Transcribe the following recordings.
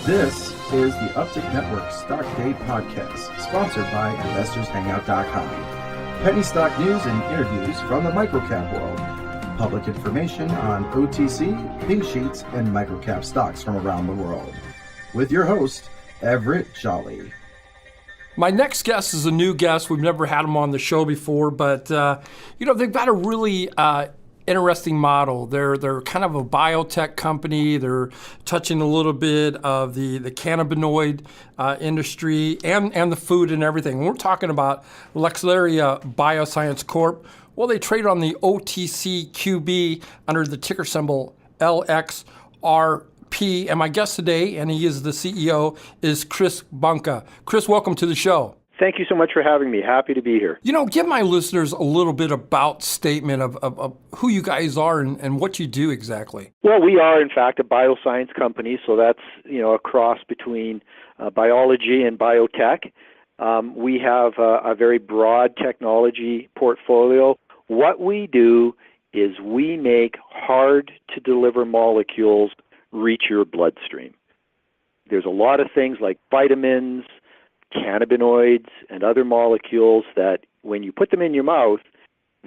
This is the Uptick Network Stock Day Podcast, sponsored by InvestorsHangout.com. Penny stock news and interviews from the microcap world. Public information on OTC, pink sheets, and microcap stocks from around the world. With your host, Everett Jolly. My next guest is a new guest. We've never had him on the show before, but they've got a really interesting model. They're kind of a biotech company. They're touching a little bit of the cannabinoid industry and the food and everything. We're talking about Lexaria Bioscience Corp. Well, they trade on the OTCQB under the ticker symbol LXRP. And my guest today, and he is the CEO, is Chris Bunka. Chris, welcome to the show. Thank you so much for having me. Happy to be here. Give my listeners a little bit about statement of who you guys are and what you do exactly. Well, we are, in fact, a bioscience company, so that's, a cross between biology and biotech. We have a very broad technology portfolio. What we do is we make hard-to-deliver molecules reach your bloodstream. There's a lot of things like vitamins, cannabinoids, and other molecules that when you put them in your mouth,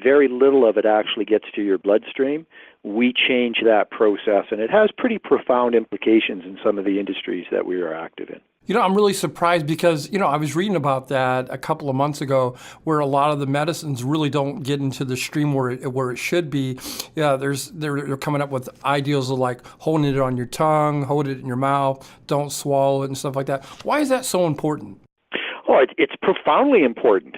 very little of it actually gets to your bloodstream. We change that process, and it has pretty profound implications in some of the industries that we are active in. I'm really surprised because, I was reading about that a couple of months ago where a lot of the medicines really don't get into the stream where it should be. Yeah, they're coming up with ideals of like holding it on your tongue, hold it in your mouth, don't swallow it and stuff like that. Why is that so important? Oh, it's profoundly important,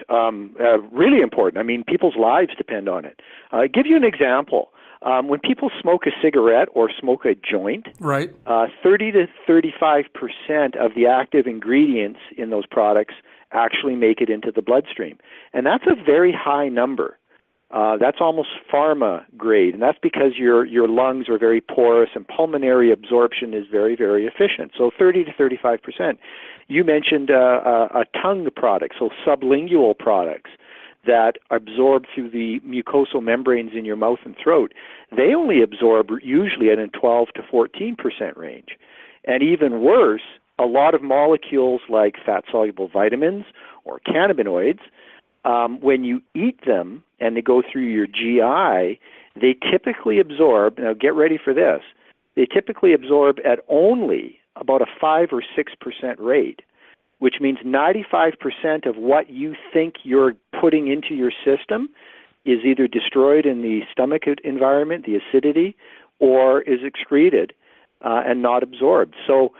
really important. I mean, people's lives depend on it. I'll give you an example. When people smoke a cigarette or smoke a joint, right, 30 to 35% of the active ingredients in those products actually make it into the bloodstream. And that's a very high number. That's almost pharma grade, and that's because your lungs are very porous and pulmonary absorption is very, very efficient. So 30 to 35%. You mentioned a tongue product, so sublingual products that absorb through the mucosal membranes in your mouth and throat. They only absorb usually at a 12 to 14% range. And even worse, a lot of molecules like fat-soluble vitamins or cannabinoids, when you eat them and they go through your GI, they typically absorb, now get ready for this, they typically absorb at only about a 5 or 6% rate, which means 95% of what you think you're putting into your system is either destroyed in the stomach environment, the acidity, or is excreted and not absorbed. So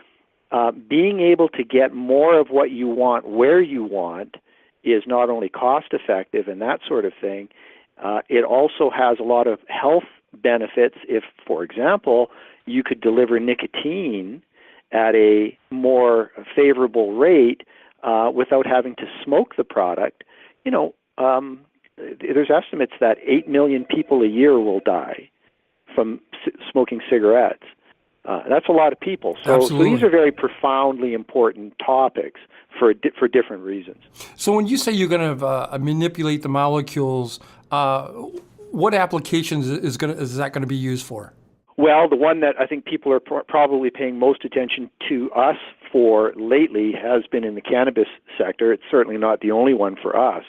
being able to get more of what you want where you want is not only cost effective and that sort of thing, it also has a lot of health benefits if, for example, you could deliver nicotine at a more favorable rate without having to smoke the product. There's estimates that 8 million people a year will die from smoking cigarettes. That's a lot of people. So these are very profoundly important topics for different reasons. So when you say you're going to manipulate the molecules, what applications is that going to be used for? Well, the one that I think people are probably paying most attention to us for lately has been in the cannabis sector. It's certainly not the only one for us,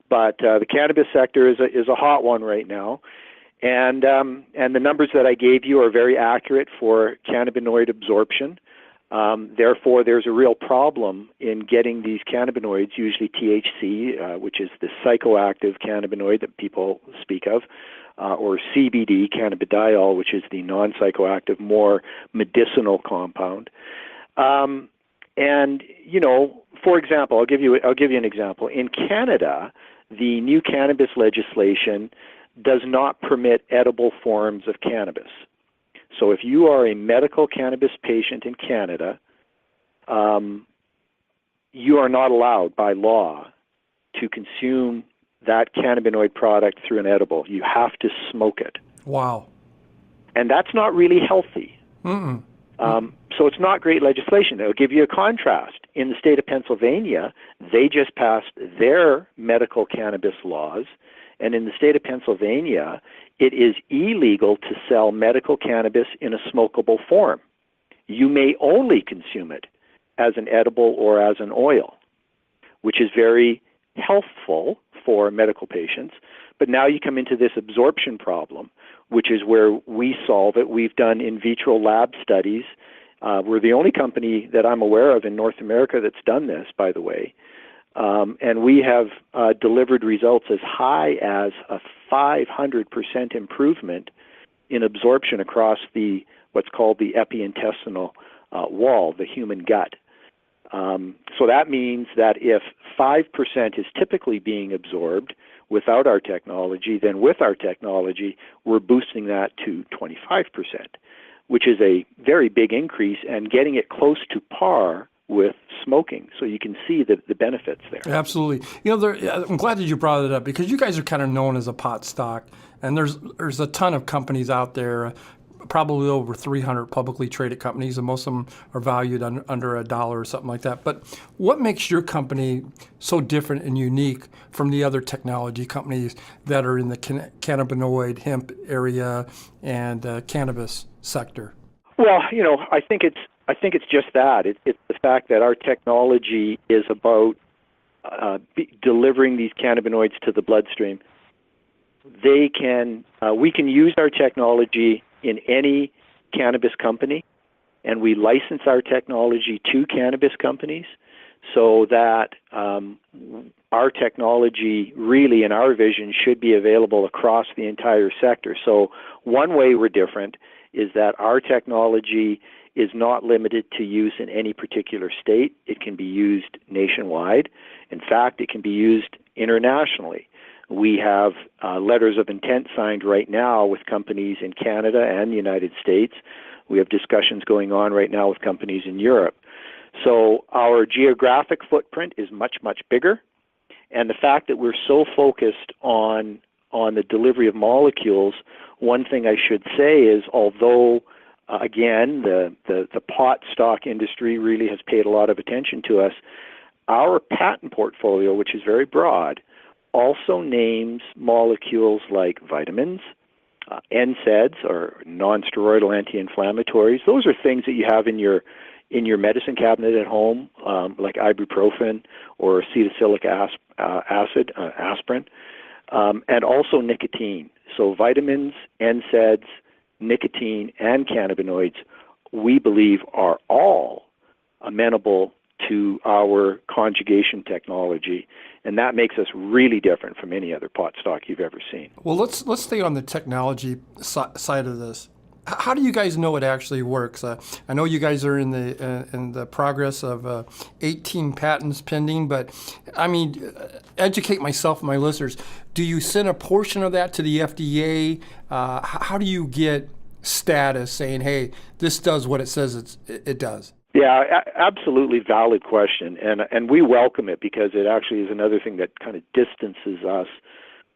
but the cannabis sector is a hot one right now. And the numbers that I gave you are very accurate for cannabinoid absorption. Therefore, there's a real problem in getting these cannabinoids, usually THC, which is the psychoactive cannabinoid that people speak of, or CBD, cannabidiol, which is the non-psychoactive, more medicinal compound. For example, I'll give you an example. In Canada, the new cannabis legislation does not permit edible forms of cannabis. So if you are a medical cannabis patient in Canada, you are not allowed by law to consume that cannabinoid product through an edible. You have to smoke it. Wow. And that's not really healthy. So it's not great legislation. I'll give you a contrast. In the state of Pennsylvania, they just passed their medical cannabis laws, and in the state of Pennsylvania, it is illegal to sell medical cannabis in a smokable form. you may only consume it as an edible or as an oil, which is very healthful for medical patients. But now you come into this absorption problem, which is where we solve it. We've done in vitro lab studies. We're the only company that I'm aware of in North America that's done this, by the way. And we have delivered results as high as a 500% improvement in absorption across what's called the epiintestinal wall, the human gut. So that means that if 5% is typically being absorbed without our technology, then with our technology, we're boosting that to 25%, which is a very big increase and getting it close to par with smoking. So you can see the benefits there. Absolutely. I'm glad that you brought it up because you guys are kind of known as a pot stock, and there's a ton of companies out there, probably over 300 publicly traded companies, and most of them are valued under $1 or something like that. But what makes your company so different and unique from the other technology companies that are in the cannabinoid hemp area and cannabis sector? Well, I think it's just that. It's the fact that our technology is about delivering these cannabinoids to the bloodstream. We can use our technology in any cannabis company, and we license our technology to cannabis companies so that our technology really, in our vision, should be available across the entire sector. So one way we're different is that our technology is not limited to use in any particular state. It can be used nationwide. In fact, it can be used internationally. We have letters of intent signed right now with companies in Canada and the United States. We have discussions going on right now with companies in Europe. So our geographic footprint is much, much bigger. And the fact that we're so focused on the delivery of molecules, one thing I should say is, although again, the pot stock industry really has paid a lot of attention to us, our patent portfolio, which is very broad, also names molecules like vitamins, NSAIDs, or non-steroidal anti-inflammatories. Those are things that you have in your medicine cabinet at home, like ibuprofen or acetylsalic acid, aspirin, and also nicotine. So vitamins, NSAIDs, nicotine, and cannabinoids, we believe, are all amenable to our conjugation technology, and that makes us really different from any other pot stock you've ever seen. Well, let's stay on the technology side of this. How do you guys know it actually works? I know you guys are in the progress of 18 patents pending, but I mean, educate myself and my listeners. Do you send a portion of that to the FDA? How do you get status saying, hey, this does what it says it does? Yeah, absolutely valid question, and we welcome it because it actually is another thing that kind of distances us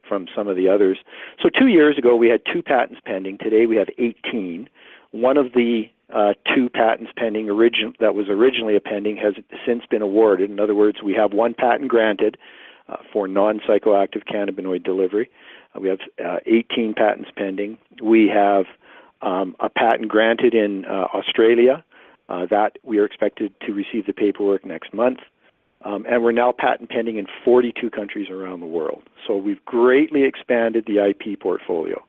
from some of the others. So 2 years ago, we had 2 patents pending. Today, we have 18. One of the 2 patents pending that was originally a pending has since been awarded. In other words, we have 1 patent granted for non-psychoactive cannabinoid delivery. We have 18 patents pending. We have a patent granted in Australia that we are expected to receive the paperwork next month. And we're now patent pending in 42 countries around the world. So we've greatly expanded the IP portfolio.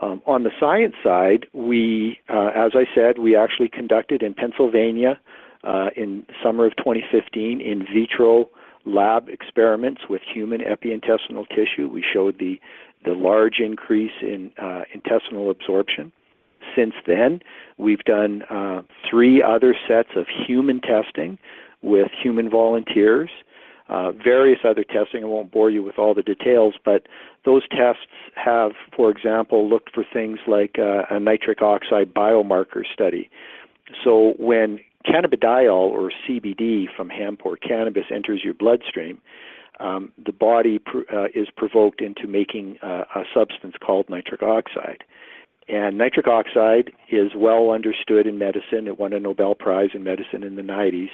On the science side, we, as I said, we actually conducted in Pennsylvania in summer of 2015 in vitro lab experiments with human epiintestinal tissue. We showed the large increase in intestinal absorption. Since then, we've done 3 other sets of human testing with human volunteers, various other testing. I won't bore you with all the details, but those tests have, for example, looked for things like a nitric oxide biomarker study. So when cannabidiol, or CBD, from hemp or cannabis enters your bloodstream, the body is provoked into making a substance called nitric oxide. And nitric oxide is well understood in medicine. It won a Nobel Prize in medicine in the 90s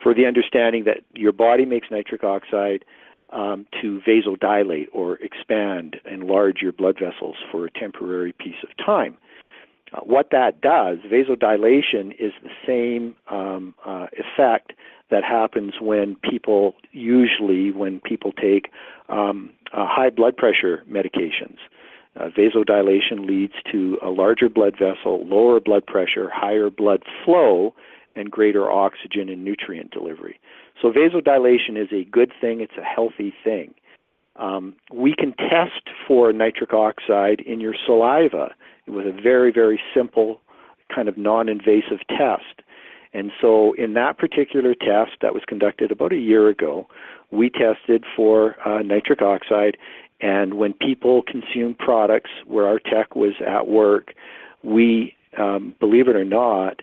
for the understanding that your body makes nitric oxide to vasodilate or expand, enlarge your blood vessels for a temporary piece of time. What that does, vasodilation, is the same effect that happens when people take high blood pressure medications. Vasodilation leads to a larger blood vessel, lower blood pressure, higher blood flow, and greater oxygen and nutrient delivery. So vasodilation is a good thing. It's a healthy thing. We can test for nitric oxide in your saliva with a very, very simple kind of non-invasive test. And so in that particular test that was conducted about a year ago, we tested for nitric oxide, and when people consume products where our tech was at work, we, believe it or not,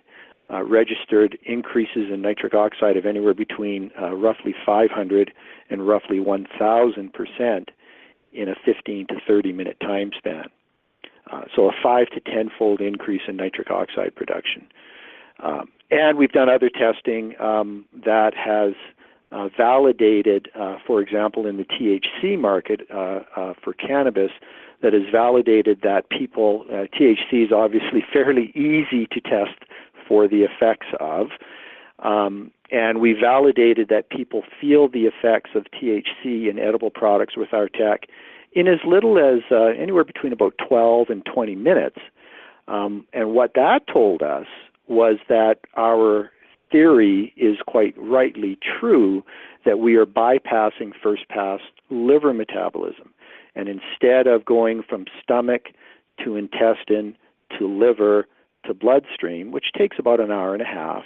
registered increases in nitric oxide of anywhere between roughly 500 and roughly 1,000% in a 15 to 30 minute time span. So a 5 to 10-fold increase in nitric oxide production. And we've done other testing that has validated, for example, in the THC market for cannabis, that has validated that people, THC is obviously fairly easy to test for the effects of, and we validated that people feel the effects of THC in edible products with our tech in as little as anywhere between about 12 and 20 minutes. And what that told us was that our theory is quite rightly true, that we are bypassing first-pass liver metabolism. And instead of going from stomach to intestine to liver to bloodstream, which takes about an hour and a half,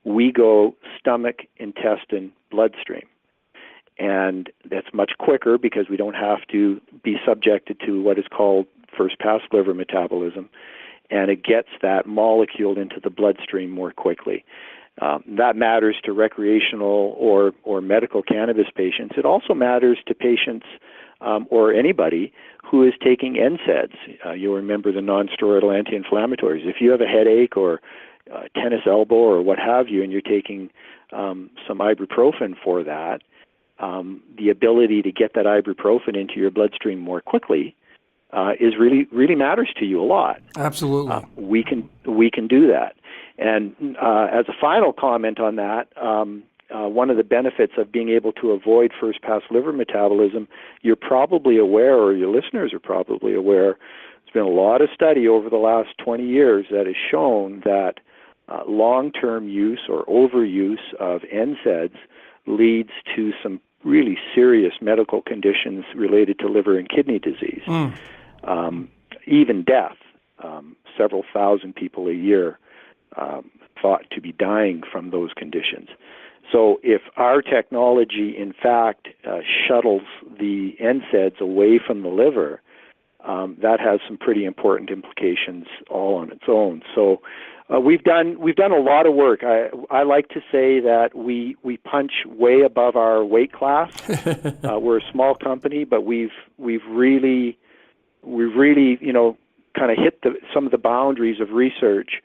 we go stomach, intestine, bloodstream. And that's much quicker because we don't have to be subjected to what is called first-pass liver metabolism, and it gets that molecule into the bloodstream more quickly. That matters to recreational or medical cannabis patients. It also matters to patients or anybody who is taking NSAIDs. You'll remember the non-steroidal anti-inflammatories. If you have a headache or tennis elbow or what have you, and you're taking some ibuprofen for that, the ability to get that ibuprofen into your bloodstream more quickly is really matters to you a lot. Absolutely. We can do that. And as a final comment on that, one of the benefits of being able to avoid first-pass liver metabolism, you're probably aware, or your listeners are probably aware, there's been a lot of study over the last 20 years that has shown that long-term use or overuse of NSAIDs leads to some really serious medical conditions related to liver and kidney disease, even death. Several thousand people a year thought to be dying from those conditions. So if our technology, in fact, shuttles the NSAIDs away from the liver, that has some pretty important implications all on its own. So we've done a lot of work. I like to say that we punch way above our weight class. We're a small company, but we've really kind of hit some of the boundaries of research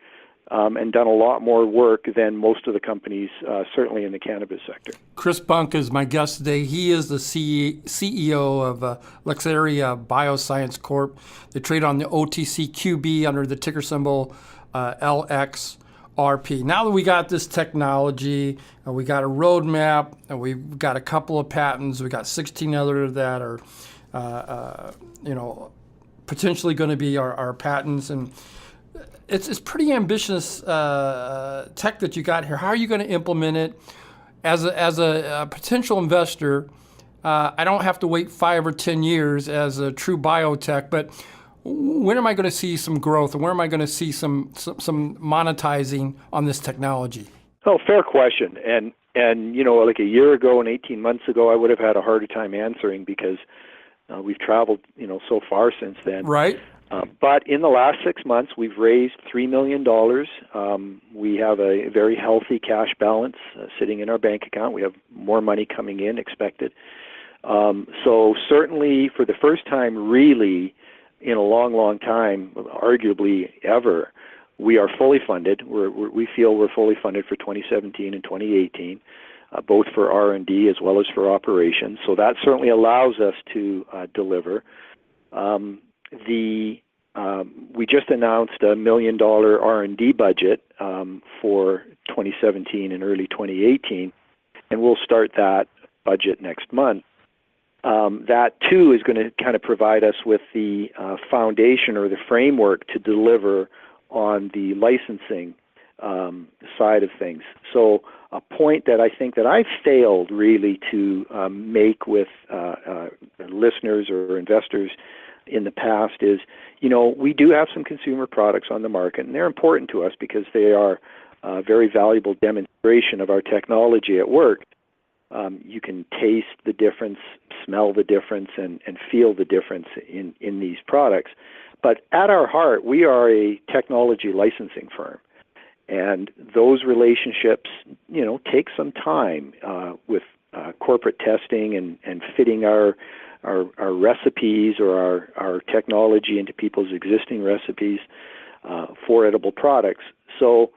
and done a lot more work than most of the companies, certainly in the cannabis sector. Chris Bunka is my guest today. He is the CEO of Lexaria Bioscience Corp. They trade on the OTCQB under the ticker symbol LXRP. Now that we got this technology, we got a roadmap, and we've got a couple of patents, we got 16 other that are, potentially going to be our patents, and it's pretty ambitious tech that you got here. How are you going to implement it? As a potential investor, I don't have to wait 5 or 10 years as a true biotech, but when am I going to see some growth, and where am I going to see some monetizing on this technology? Oh, fair question. And like a year ago and 18 months ago, I would have had a harder time answering because we've traveled, so far since then. Right. But in the last 6 months, we've raised $3 million. We have a very healthy cash balance sitting in our bank account. We have more money coming in expected. So certainly for the first time really in a long, long time, arguably ever, we are fully funded. We feel we're fully funded for 2017 and 2018. Both for R&D as well as for operations. So that certainly allows us to deliver. The we just announced $1 million R&D budget for 2017 and early 2018, and we'll start that budget next month. That, too, is going to kind of provide us with the foundation or the framework to deliver on the licensing side of things. So a point that I think that I've failed really to make with listeners or investors in the past is, we do have some consumer products on the market, and they're important to us because they are a very valuable demonstration of our technology at work. You can taste the difference, smell the difference, and feel the difference in these products. But at our heart, we are a technology licensing firm. And those relationships, take some time with corporate testing and fitting our recipes or our technology into people's existing recipes for edible products. So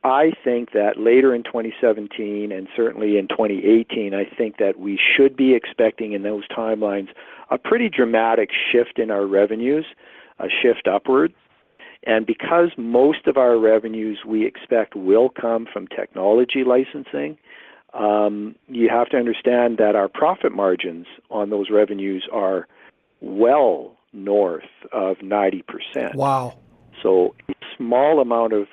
I think that later in 2017 and certainly in 2018, I think that we should be expecting in those timelines a pretty dramatic shift in our revenues, a shift upward. And because most of our revenues we expect will come from technology licensing, you have to understand that our profit margins on those revenues are well north of 90%. Wow. So a small amount of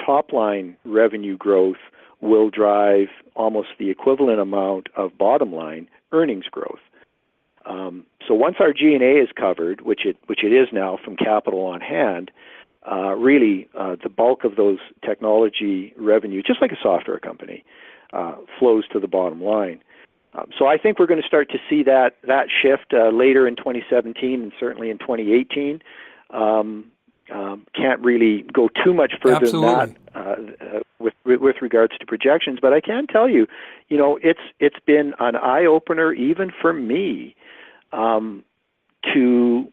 top-line revenue growth will drive almost the equivalent amount of bottom-line earnings growth. So once our G&A is covered, which it is now from capital on hand, really the bulk of those technology revenue, just like a software company, flows to the bottom line. So I think we're going to start to see that shift later in 2017 and certainly in 2018. Can't really go too much further Absolutely. than that with regards to projections, but I can tell you, it's been an eye opener even for me to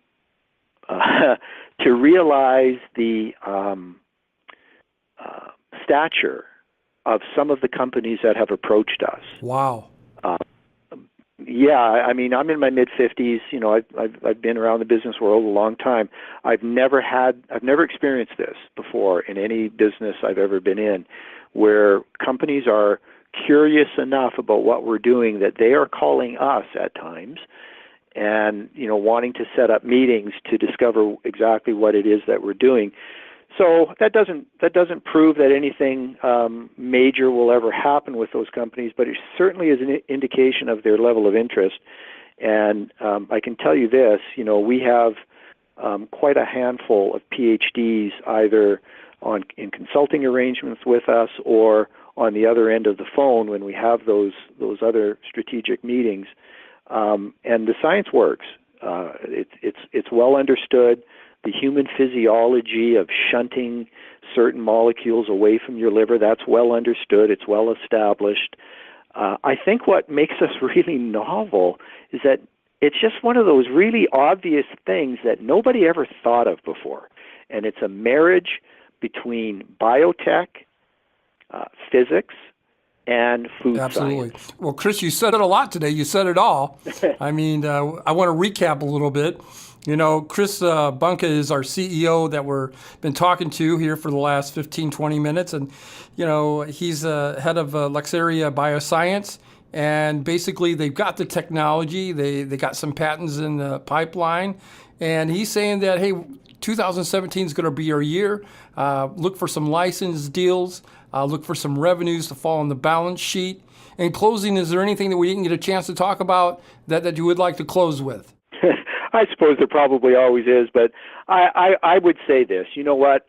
realize the stature of some of the companies that have approached us. Wow. Yeah, I mean, I'm in my mid-50s. I've been around the business world a long time. I've never experienced this before in any business I've ever been in, where companies are curious enough about what we're doing that they are calling us at times and, wanting to set up meetings to discover exactly what it is that we're doing. So that doesn't prove that anything major will ever happen with those companies, but it certainly is an indication of their level of interest. And I can tell you this, we have quite a handful of PhDs either in consulting arrangements with us or on the other end of the phone when we have those other strategic meetings. And the science works. It's well understood. The human physiology of shunting certain molecules away from your liver, that's well understood. It's well established. I think what makes us really novel is that it's just one of those really obvious things that nobody ever thought of before. And it's a marriage between biotech, physics, and food Absolutely. science. Well, Chris, you said it a lot today. You said it all. I mean, I want to recap a little bit. Chris Bunka is our CEO that we've been talking to here for the last 15, 20 minutes. And, he's head of Lexaria Bioscience. And basically, they've got the technology. They got some patents in the pipeline. And he's saying that, hey, 2017 is going to be our year. Look for some license deals. Look for some revenues to fall on the balance sheet. In closing, is there anything that we didn't get a chance to talk about that you would like to close with? I suppose there probably always is, but I would say this. You know what?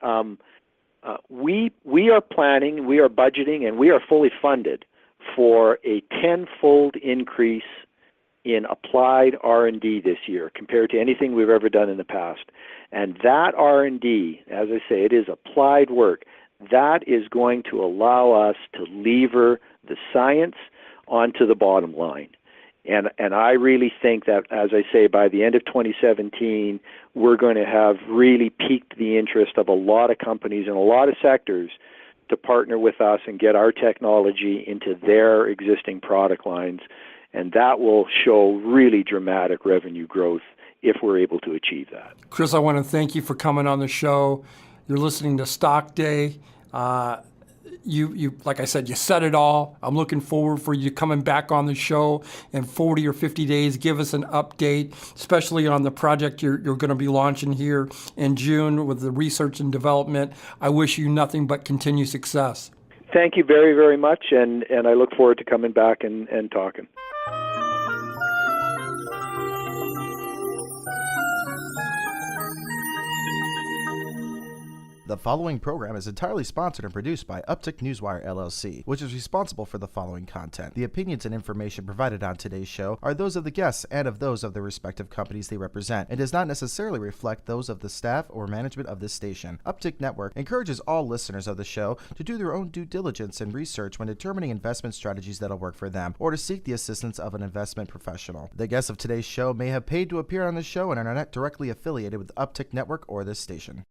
We are planning, we are budgeting, and we are fully funded for a tenfold increase in applied R&D this year compared to anything we've ever done in the past. And that R&D, as I say, it is applied work. That is going to allow us to lever the science onto the bottom line. And I really think that, as I say, by the end of 2017, we're going to have really piqued the interest of a lot of companies in a lot of sectors to partner with us and get our technology into their existing product lines. And that will show really dramatic revenue growth if we're able to achieve that. Chris, I want to thank you for coming on the show. You're listening to Stock Day. You like I said, you said it all. I'm looking forward for you coming back on the show in 40 or 50 days. Give us an update, especially on the project you're going to be launching here in June with the research and development. I wish you nothing but continued success. Thank you very, very much, and I look forward to coming back and talking. The following program is entirely sponsored and produced by Uptick Newswire LLC, which is responsible for the following content. The opinions and information provided on today's show are those of the guests and of those of the respective companies they represent, and does not necessarily reflect those of the staff or management of this station. Uptick Network encourages all listeners of the show to do their own due diligence and research when determining investment strategies that'll work for them, or to seek the assistance of an investment professional. The guests of today's show may have paid to appear on the show and are not directly affiliated with Uptick Network or this station.